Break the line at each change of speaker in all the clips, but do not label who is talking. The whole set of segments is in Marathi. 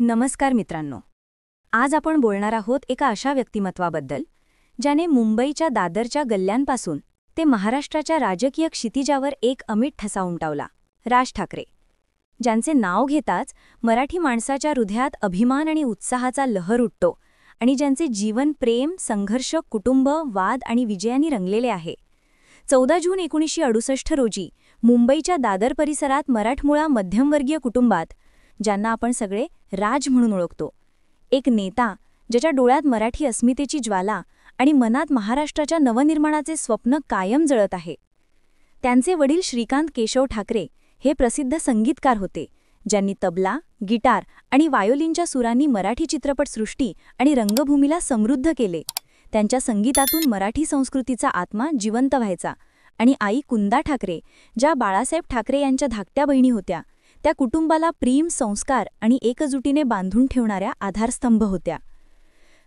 नमस्कार मित्रांनो. आज आपण बोलणार आहोत एका अशा व्यक्तिमत्वाबद्दल ज्याने मुंबईच्या दादरच्या गल्ल्यांपासून ते महाराष्ट्राच्या राजकीय क्षितिजावर एक अमिट ठसा उमटवला. राज ठाकरे, ज्यांचे नाव घेताच मराठी माणसाच्या हृदयात अभिमान आणि उत्साहाचा लहर उठतो आणि ज्यांचे जीवन प्रेम, संघर्ष, कुटुंब, वाद आणि विजयांनी रंगलेले आहे. 14 जून 1968 रोजी मुंबईच्या दादर परिसरात मराठमोळा मध्यमवर्गीय कुटुंबात, ज्यांना आपण सगळे राज म्हणून ओळखतो, एक नेता ज्याच्या डोळ्यात मराठी अस्मितेची ज्वाला आणि मनात महाराष्ट्राच्या नवनिर्माणाचे स्वप्न कायम जळत आहे. त्यांचे वडील श्रीकांत केशव ठाकरे हे प्रसिद्ध संगीतकार होते, ज्यांनी तबला, गिटार आणि वायोलिनच्या सुरांनी मराठी चित्रपटसृष्टी आणि रंगभूमीला समृद्ध केले. त्यांच्या संगीतातून मराठी संस्कृतीचा आत्मा जिवंत व्हायचा आणि आई कुंदा ठाकरे, ज्या बाळासाहेब ठाकरे यांच्या धाकट्या बहिणी होत्या, त्या कुटुंबाला प्रेम, संस्कार आणि एकजुटीने बांधून ठेवणाऱ्या आधारस्तंभ होत्या.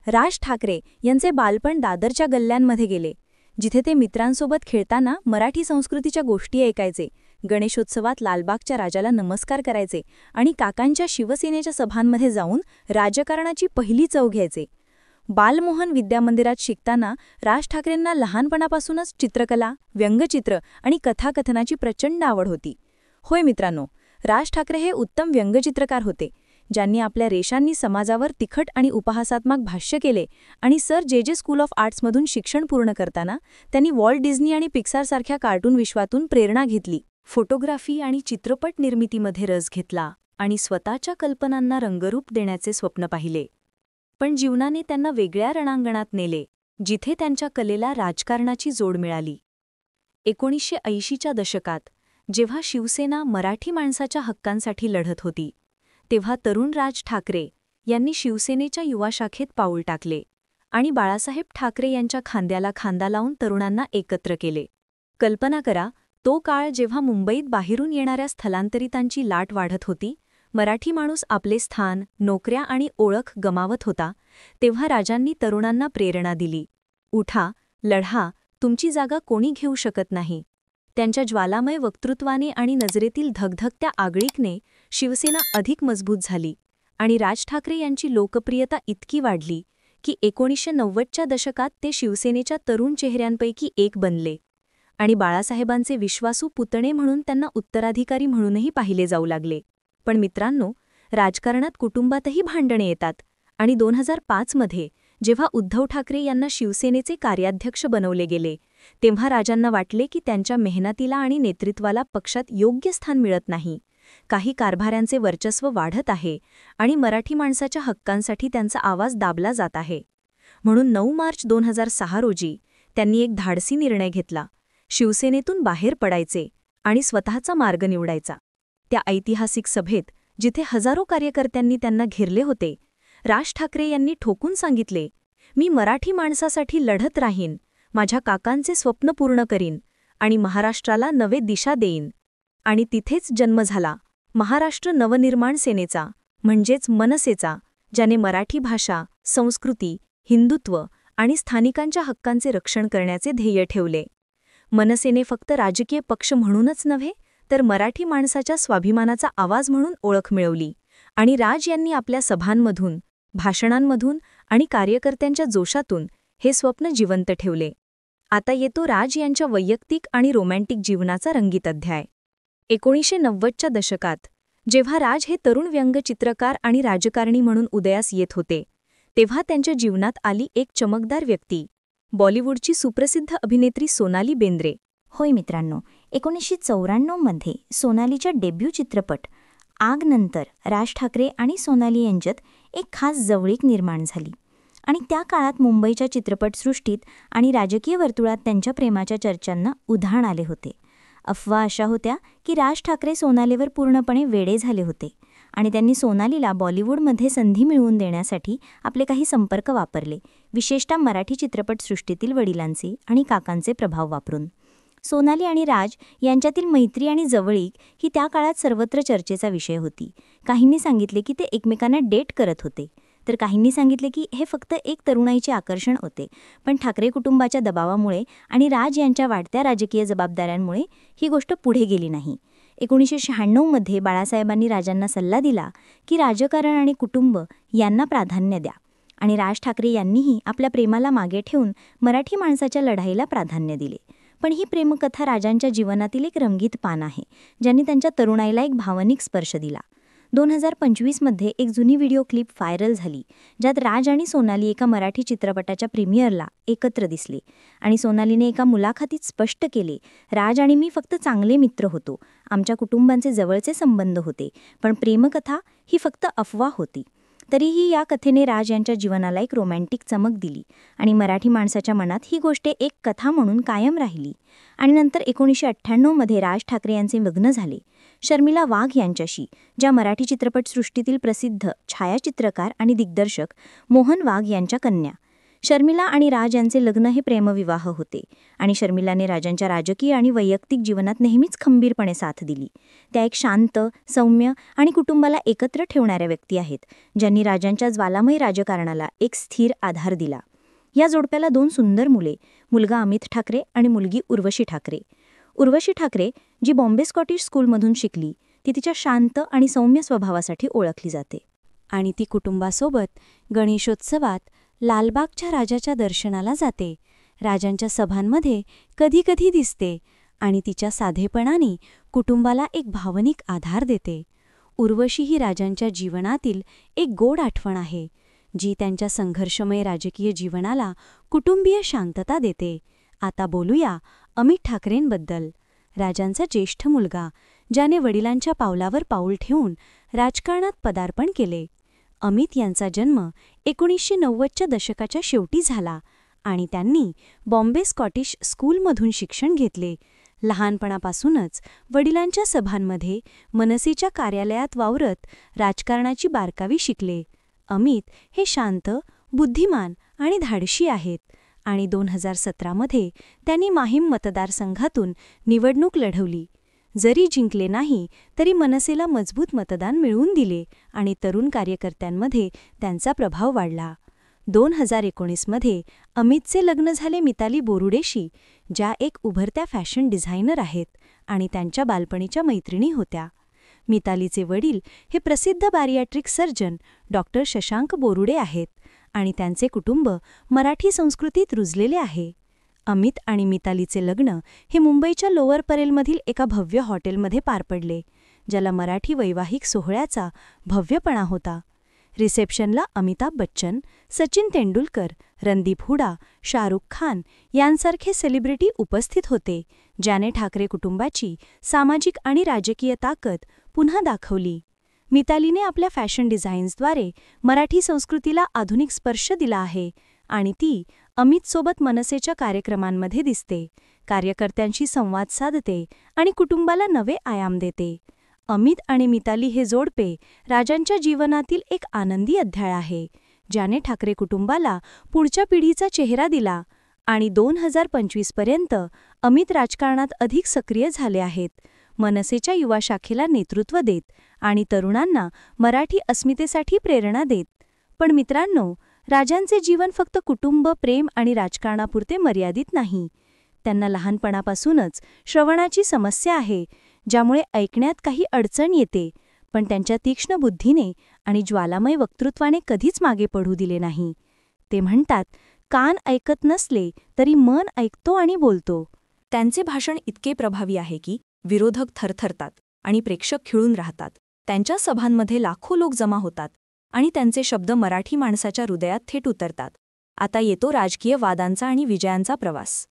राज ठाकरे यांचे बालपण दादरच्या गल्ल्यांमध्ये गेले, जिथे ते मित्रांसोबत खेळताना मराठी संस्कृतीच्या गोष्टी ऐकायचे, गणेशोत्सवात लालबागच्या राजाला नमस्कार करायचे आणि काकांच्या शिवसेनेच्या सभांमध्ये जाऊन राजकारणाची पहिली चव घ्यायचे. बालमोहन विद्यामंदिरात शिकताना राज ठाकरेंना लहानपणापासूनच चित्रकला, व्यंगचित्र आणि कथाकथनाची प्रचंड आवड होती. होय मित्रांनो, राज ठाकरे हे उत्तम व्यंगचित्रकार होते, ज्यांनी आपल्या रेषांनी समाजावर तिखट आणि उपहासात्मक भाष्य केले आणि सर जे स्कूल ऑफ आर्ट्समधून शिक्षण पूर्ण करताना त्यांनी वॉल्ट डिझनी आणि पिक्सारसारख्या कार्टून विश्वातून प्रेरणा घेतली. फोटोग्राफी आणि चित्रपट निर्मितीमध्ये रस घेतला आणि स्वतःच्या कल्पनांना रंगरूप देण्याचे स्वप्न पाहिले. पण जीवनाने त्यांना वेगळ्या रणांगणात नेले, जिथे त्यांच्या कलेला राजकारणाची जोड मिळाली. 1980च्या दशकात जेव्हा शिवसेना मराठी माणसाच्या हक्कांसाठी लढत होती, तेव्हा तरुण राज ठाकरे यांनी शिवसेनेच्या युवा शाखेत पाऊल टाकले आणि बाळासाहेब ठाकरे यांच्या खांद्याला खांदा लावून तरुणांना एकत्र केले. कल्पना करा, तो काळ जेव्हा मुंबईत बाहेरून येणाऱ्या स्थलांतरितांची लाट वाढत होती, मराठी माणूस आपले स्थान, नोकऱ्या आणि ओळख गमावत होता, तेव्हा राजांनी तरुणांना प्रेरणा दिली. उठा, लढा, तुमची जागा कोणी घेऊ शकत नाही. त्यांच्या ज्वालामय वक्तृत्वाने आणि नजरेतील धगधगत्या आगळीकने शिवसेना अधिक मजबूत झाली आणि राज ठाकरे यांची लोकप्रियता इतकी वाढली की 1990च्या दशकात ते शिवसेनेच्या तरुण चेहऱ्यांपैकी एक बनले आणि बाळासाहेबांचे विश्वासू पुतणे म्हणून त्यांना उत्तराधिकारी म्हणूनही पाहिले जाऊ लागले. पण मित्रांनो, राजकारणात कुटुंबातही भांडणे येतात आणि 2005 मध्ये जेव्हा उद्धव ठाकरे यांना शिवसेनेचे कार्याध्यक्ष बनवले गेले, तेव्हा राजांना वाटले की त्यांच्या मेहनतीला आणि नेतृत्वाला पक्षात योग्य स्थान मिळत नाही. काही कारभाऱ्यांचे वर्चस्व वाढत आहे आणि मराठी माणसाच्या हक्कांसाठी त्यांचा आवाज दाबला जात आहे. म्हणून 9 मार्च 2006 रोजी त्यांनी एक धाडसी निर्णय घेतला. शिवसेनेतून बाहेर पडायचे आणि स्वतःचा मार्ग निवडायचा. त्या ऐतिहासिक सभेत, जिथे हजारो कार्यकर्त्यांनी त्यांना घेरले होते, राज ठाकरे यांनी ठोकून सांगितले, मी मराठी माणसासाठी लढत राहीन, माझ्या काकांचे स्वप्न पूर्ण करीन आणि महाराष्ट्राला नवे दिशा देईन. आणि तिथेच जन्म झाला महाराष्ट्र नवनिर्माण सेनेचा, म्हणजेच मनसेचा, ज्याने मराठी भाषा, संस्कृती, हिंदुत्व आणि स्थानिकांच्या हक्कांचे रक्षण करण्याचे ध्येय ठेवले. मनसेने फक्त राजकीय पक्ष म्हणूनच नव्हे, तर मराठी माणसाच्या स्वाभिमानाचा आवाज म्हणून ओळख मिळवली आणि राज यांनी आपल्या सभांमधून, भाषणांमधून आणि कार्यकर्त्यांच्या जोशातून हे स्वप्न जिवंत ठेवले. आता येतो राज यांच्या वैयक्तिक आणि रोमॅन्टिक जीवनाचा रंगीत अध्याय. 1990च्या दशकात जेव्हा राज हे तरुण व्यंगचित्रकार आणि राजकारणी म्हणून उदयास येत होते, तेव्हा त्यांच्या जीवनात आली एक चमकदार व्यक्ती, बॉलिवूडची सुप्रसिद्ध अभिनेत्री सोनाली बेंद्रे.
होय मित्रांनो, 1994 मध्ये सोनालीच्या डेब्यू चित्रपट आग नंतर राज ठाकरे आणि सोनाली यांच्यात एक खास जवळीक निर्माण झाली आणि त्या काळात मुंबईच्या चित्रपटसृष्टीत आणि राजकीय वर्तुळात त्यांच्या प्रेमाच्या चर्चांना उधाण आले होते. अफवा अशा होत्या की राज ठाकरे सोनालीवर पूर्णपणे वेडे झाले होते आणि त्यांनी सोनालीला बॉलिवूडमध्ये संधी मिळवून देण्यासाठी आपले काही संपर्क वापरले, विशेषतः मराठी चित्रपटसृष्टीतील वडिलांचे आणि काकांचे प्रभाव वापरून. सोनाली आणि राज यांच्यातील मैत्री आणि जवळीक ही त्या काळात सर्वत्र चर्चेचा विषय होती. काहींनी सांगितले की ते एकमेकांना डेट करत होते, तर काहींनी सांगितले की हे फक्त एक तरुणाईचे आकर्षण होते. पण ठाकरे कुटुंबाच्या दबावामुळे आणि राज यांच्या वाढत्या राजकीय जबाबदाऱ्यांमुळे ही गोष्ट पुढे गेली नाही. 1996मध्ये बाळासाहेबांनी राजांना सल्ला दिला की राजकारण आणि कुटुंब यांना प्राधान्य द्या, आणि राज ठाकरे यांनीही आपल्या प्रेमाला मागे ठेवून मराठी माणसाच्या लढाईला प्राधान्य दिले. पण ही प्रेमकथा राजांच्या जीवनातील एक रंगीत पान आहे, ज्यांनी त्यांच्या तरुणाईला एक भावनिक स्पर्श दिला. 2025मध्ये एक जुनी व्हिडिओ क्लिप व्हायरल झाली, ज्यात राज आणि सोनाली एका मराठी चित्रपटाच्या प्रीमियरला एकत्र दिसले, आणि सोनालीने एका मुलाखतीत स्पष्ट केले, राज आणि मी फक्त चांगले मित्र होतो, आमच्या कुटुंबांचे जवळचे संबंध होते, पण प्रेमकथा ही फक्त अफवा होती. तरीही या कथेने राज यांच्या जीवनाला एक रोमॅन्टिक चमक दिली, आणि मराठी माणसाच्या मनात ही गोष्ट एक कथा म्हणून कायम राहिली. आणि नंतर 1998मध्ये राज ठाकरे यांचे लग्न झाले शर्मिला वाघ यांच्याशी, ज्या मराठी चित्रपटसृष्टीतील प्रसिद्ध छायाचित्रकार आणि दिग्दर्शक मोहन वाघ यांच्या कन्या. शर्मिला आणि राज यांचे लग्न हे प्रेमविवाह होते, आणि शर्मिलाने राजांच्या राजकीय आणि वैयक्तिक जीवनात नेहमीच खंबीरपणे साथ दिली. त्या एक शांत, सौम्य आणि कुटुंबाला एकत्र ठेवणाऱ्या व्यक्ती आहेत, ज्यांनी राजांच्या ज्वालामयी राजकारणाला एक स्थिर आधार दिला. या जोडप्याला 2 सुंदर मुले, मुलगा अमित ठाकरे आणि मुलगी उर्वशी ठाकरे. उर्वशी ठाकरे, जी बॉम्बे स्कॉटिश स्कूलमधून शिकली, ती तिच्या शांत आणि सौम्य स्वभावासाठी ओळखली जाते.
आणि ती कुटुंबासोबत गणेशोत्सवात लालबागच्या राजाच्या दर्शनाला जाते, राजांच्या सभांमध्ये कधीकधी दिसते, आणि तिच्या साधेपणाने कुटुंबाला एक भावनिक आधार देते. उर्वशी ही राजांच्या जीवनातील एक गोड आठवण आहे, जी त्यांच्या संघर्षमय राजकीय जीवनाला कुटुंबीय शांतता देते. आता बोलूया अमित ठाकरेंबद्दल. राजांचा ज्येष्ठ मुलगा, ज्याने वडिलांच्या पावलावर पाऊल ठेवून राजकारणात पदार्पण केले. अमित यांचा जन्म 1990च्या दशकाच्या शेवटी झाला, आणि त्यांनी बॉम्बे स्कॉटिश स्कूलमधून शिक्षण घेतले. लहानपणापासूनच वडिलांच्या सभांमध्ये, मनसेच्या कार्यालयात वावरत राजकारणाची बारकावी शिकले. अमित हे शांत, बुद्धिमान आणि धाडशी आहेत, आणि 2017मध्ये त्यांनी माहीम मतदारसंघातून निवडणूक लढवली. जरी जिंकले नाही तरी मनसेला मजबूत मतदान मिळवून दिले, आणि तरुण कार्यकर्त्यांमध्ये त्यांचा प्रभाव वाढला. 2019मध्ये अमितचे लग्न झाले मिताली बोरुडेशी, ज्या एक उभरत्या फॅशन डिझायनर आहेत आणि त्यांच्या बालपणीच्या मैत्रिणी होत्या. मितालीचे वडील हे प्रसिद्ध बारियाट्रिक सर्जन डॉक्टर शशांक बोरुडे आहेत, आणि त्यांचे कुटुंब मराठी संस्कृतीत रुजलेले आहे. अमित आणि मितालीचे लग्न हे मुंबईच्या लोअर परेलमधील एका भव्य हॉटेलमध्ये पार पडले, ज्याला मराठी वैवाहिक सोहळ्याचा भव्यपणा होता. रिसेप्शनला अमिताभ बच्चन, सचिन तेंडुलकर, रणदीप हुडा, शाहरुख खान यांसारखे सेलिब्रिटी उपस्थित होते, ज्याने ठाकरे कुटुंबाची सामाजिक आणि राजकीय ताकद पुन्हा दाखवली. मितालीने आपल्या फॅशन डिझाईन्सद्वारे मराठी संस्कृतीला आधुनिक स्पर्श दिला आहे, आणि ती अमितसोबत मनसेच्या कार्यक्रमांमध्ये दिसते, कार्यकर्त्यांशी संवाद साधते आणि कुटुंबाला नवे आयाम देते. अमित आणि मिताली हे जोडपे राजांच्या जीवनातील एक आनंदी अध्याय आहे, ज्याने ठाकरे कुटुंबाला पुढच्या पिढीचा चेहरा दिला, आणि 2025पर्यंत अमित राजकारणात अधिक सक्रिय झाले आहेत, मनसेच्या युवा शाखेला नेतृत्व देत आणि तरुणांना मराठी अस्मितेसाठी प्रेरणा देत. पण मित्रांनो, राजांचे जीवन फक्त कुटुंब, प्रेम आणि राजकारणापुरते मर्यादित नाही. त्यांना लहानपणापासूनच श्रवणाची समस्या आहे, ज्यामुळे ऐकण्यात काही अडचण येते, पण त्यांच्या तीक्ष्ण बुद्धीने आणि ज्वालामय वक्तृत्वाने कधीच मागे पडू दिले नाही. ते म्हणतात, कान ऐकत नसले तरी मन ऐकतो आणि बोलतो.
त्यांचे भाषण इतके प्रभावी आहे की विरोधक थरथरतात आणि प्रेक्षक खिळून राहतात. त्यांच्या सभांमध्ये लाखो लोक जमा होतात, आणि त्यांचे शब्द मराठी माणसाच्या हृदयात थेट उतरतात. आता येतो राजकीय वादांचा आणि विजयांचा प्रवास.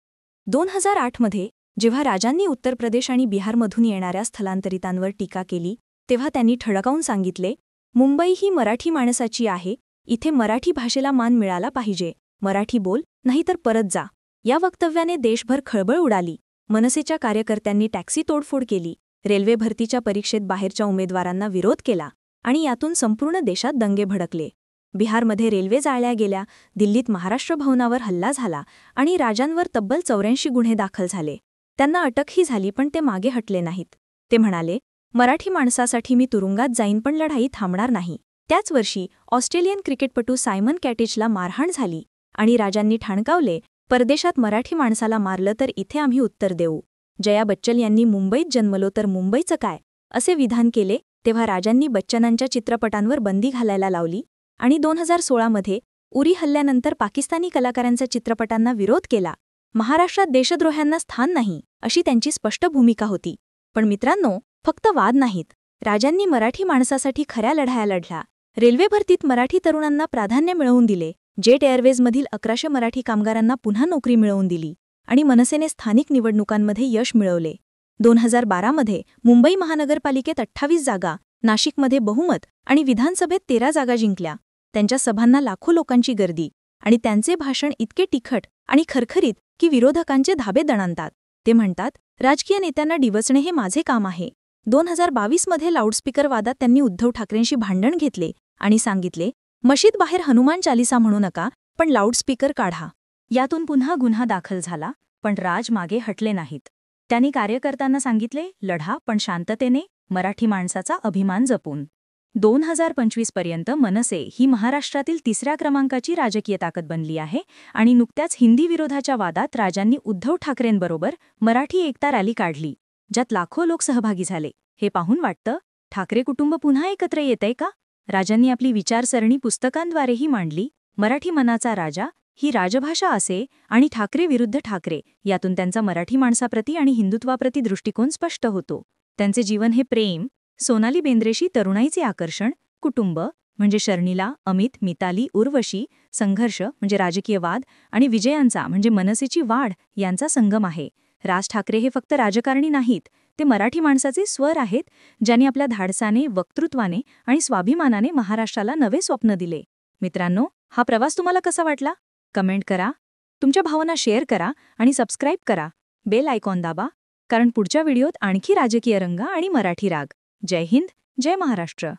2008मध्ये जेव्हा राजांनी उत्तर प्रदेश आणि बिहारमधून येणाऱ्या स्थलांतरितांवर टीका केली, तेव्हा त्यांनी ठळकावून सांगितले, मुंबई ही मराठी माणसाची आहे, इथे मराठी भाषेला मान मिळाला पाहिजे, मराठी बोल, नाहीतर परत जा. या वक्तव्याने देशभर खळबळ उडाली. मनसेच्या कार्यकर्त्यांनी टॅक्सी तोडफोड केली, रेल्वे भरतीच्या परीक्षेत बाहेरच्या उमेदवारांना विरोध केला, आणि यातून संपूर्ण देशात दंगे भडकले. बिहारमध्ये रेल्वे जाळल्या गेल्या, दिल्लीत महाराष्ट्र भवनावर हल्ला झाला, आणि राजांवर तब्बल 84 गुन्हे दाखल झाले. त्यांना अटकही झाली, पण ते मागे हटले नाहीत. ते म्हणाले, मराठी माणसासाठी मी तुरुंगात जाईन, पण लढाई थांबणार नाही. त्याच वर्षी ऑस्ट्रेलियन क्रिकेटपटू सायमन कॅटेजला मारहाण झाली, आणि राजांनी ठाणकावले, परदेशात मराठी माणसाला मारलं तर इथे आम्ही उत्तर देऊ. जया बच्चन यांनी मुंबईत जन्मलो तर मुंबईचं काय असे विधान केले तेव्हा राजांनी बच्चनांच्या चित्रपटांवर बंदी घालायला लावली आणि 2016 उरी हल्ल्यानंतर पाकिस्तानी कलाकारांच्या चित्रपटांना विरोध केला. महाराष्ट्रात देशद्रोह्यांना स्थान नाही अशी त्यांची स्पष्ट भूमिका होती. पण मित्रांनो, फक्त वाद नाहीत. राजांनी मराठी माणसासाठी खऱ्या लढाया लढल्या. रेल्वे भरतीत मराठी तरुणांना प्राधान्य मिळवून दिले. जेट एअरवेजमधील 1100 मराठी कामगारांना पुन्हा नोकरी मिळवून दिली आणि मनसेने स्थानिक निवडणुकांमध्ये यश मिळवले. 2012 मुंबई महानगरपालिकेत 28 जागा, नाशिकमध्ये बहुमत आणि विधानसभेत 13 जागा जिंकल्या. त्यांच्या सभांना लाखो लोकांची गर्दी आणि त्यांचे भाषण इतके तिखट आणि खरखरीत की विरोधकांचे धाबे दणाणतात. ते म्हणतात, राजकीय नेत्यांना डिवचणे हे माझे काम आहे. 2022 लाऊडस्पीकर वादात त्यांनी उद्धव ठाकरेंशी भांडण घेतले आणि सांगितले, मशीद बाहेर हनुमान चालिसा म्हणू नका, पण लाऊडस्पीकर काढा.
यातून पुन्हा गुन्हा दाखल झाला, पण राज मागे हटले नाहीत. त्यांनी कार्यकर्त्यांना सांगितले, लढा पण शांततेने, मराठी माणसाचा अभिमान जपून. 2025 पर्यंत मनसे ही महाराष्ट्रातील 3ऱ्या क्रमांकाची राजकीय ताकद बनली आहे आणि नुकत्याच हिंदी विरोधाच्या वादात राजांनी उद्धव ठाकरेंबरोबर मराठी एकता रॅली काढली, ज्यात लाखो लोक सहभागी झाले. हे पाहून वाटतं, ठाकरे कुटुंब पुन्हा एकत्र येतंय का? राजांनी आपली विचारसरणी पुस्तकांद्वारेही मांडली. मराठी मनाचा राजा ही राजभाषा असे आणि ठाकरे विरुद्ध ठाकरे यातून त्यांचा मराठी माणसाप्रती आणि हिंदुत्वाप्रती दृष्टिकोन स्पष्ट होतो. त्यांचे जीवन हे प्रेम, सोनाली बेंद्रेशी तरुणाईचे आकर्षण, कुटुंब म्हणजे शर्मिला, अमित, मिताली, उर्वशी, संघर्ष म्हणजे राजकीय वाद आणि विजयांचा म्हणजे मनसेची वाढ यांचा संगम आहे. राज ठाकरे हे फक्त राजकारणी नाहीत, ते मराठी माणसाचे स्वर आहेत, ज्यांनी आपल्या धाडसाने, वक्तृत्वाने आणि स्वाभिमानाने महाराष्ट्राला नवे स्वप्न दिले. मित्रांनो, हा प्रवास तुम्हाला कसा वाटला? कमेंट करा, तुमच्या भावना शेअर करा आणि सबस्क्राईब करा. बेल आयकॉन दाबा, कारण पुढच्या व्हिडिओत आणखी राजकीय रंग आणि मराठी राग. जय हिंद, जय महाराष्ट्र.